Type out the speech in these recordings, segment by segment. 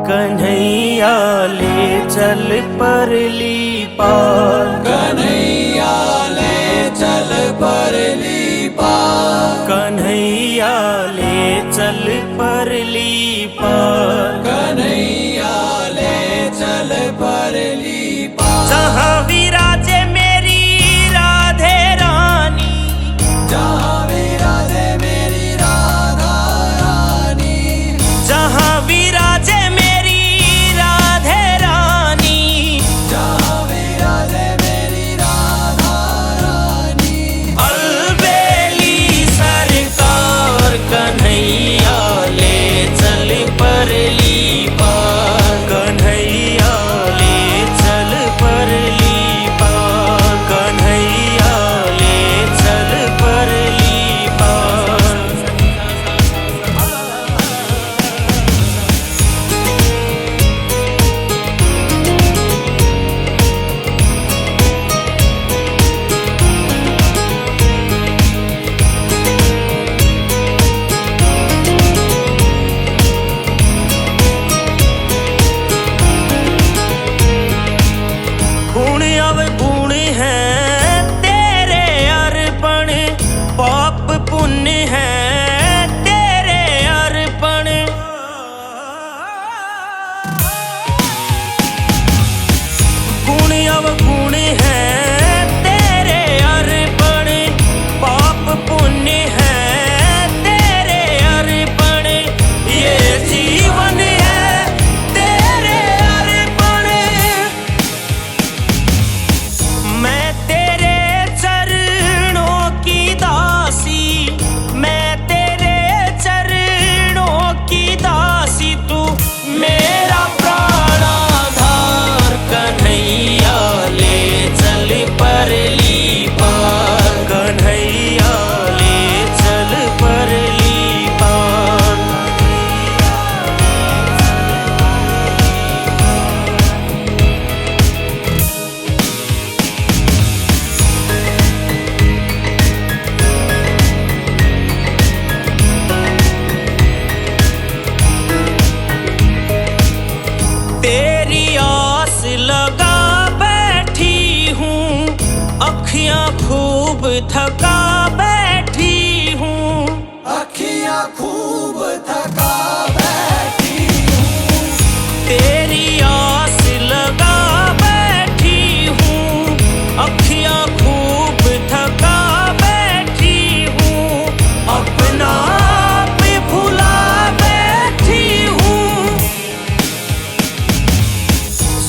कन्हैया ले चल परली पार, कन्हैया ले चल परली पार, कन्हैया ले चल परली पार, कन्हैया ले चल परली पार। जहाँ विराजे मेरी राधे रानी, जहाँ विराजे मेरी राधा रानी, जहाँ विराजे मेरी राधे रानी, जहाँ विराजे मेरी राधा रानी। अलबेली सरकार कन्हैया ले चल परली पार, कन्हैया ले चल परली पार, कन्हैया ले चल परली पार। गुण अवगुण हैं तेरे अर्पण, पाप पुण्य हैं तेरे अर्पण। गुण अवगुण हैं तेरे अर्पण, पाप पुण्य हैं तेरे अर्पण। ये जीवन है तेरे अर्पण, मैं तेरे चरणों की दासी, मैं तेरे चरणों की दासी, तू मेरा प्राणाधार। कन्हैया ले चल परली पार, कन्हैया ले चल परली पार। तेरी आस लगा बैठी हूँ, अखियाँ खूब थका बैठी हूँ। अखियाँ खूब थका बैठी हूँ, तेरी आस लगा बैठी हूँ, अखियाँ खूब थका बैठी हूँ। अपना आप भुला बैठी हूँ,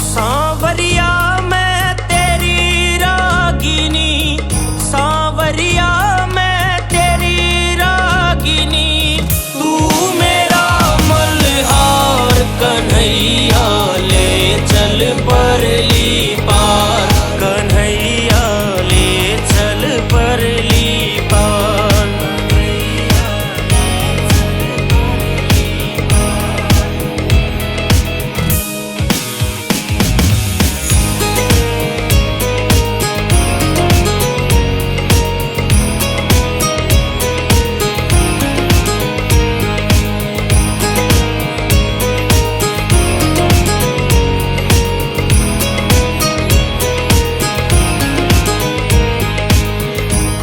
सांवरिया मैं तेरी रागिनी, सांवरिया मैं तेरी रागिनी। तू मेरा मल्हार, कन्हैया ले चल परली पार, कन्हैया ले चल परली पार।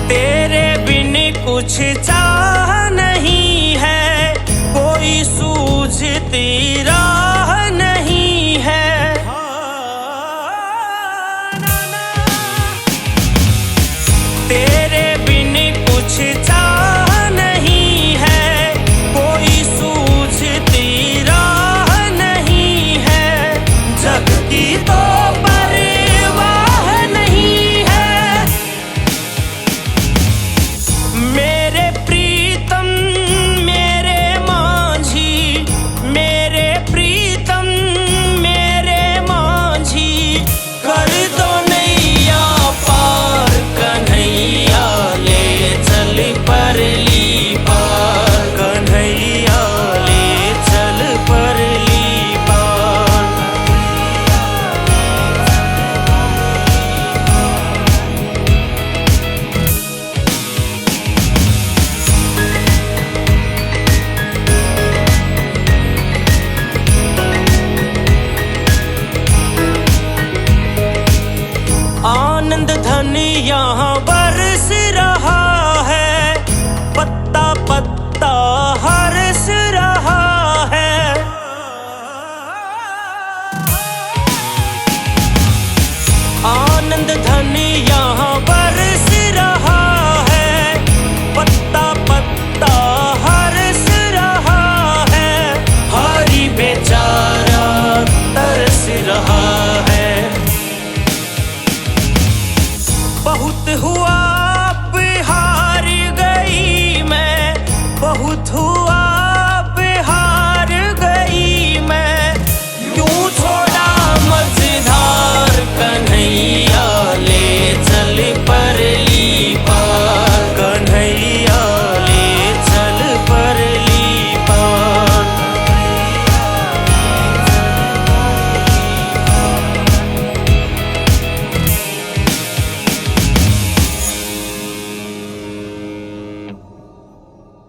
तेरे बिन कुछ चाह नहीं है, कोई सूझती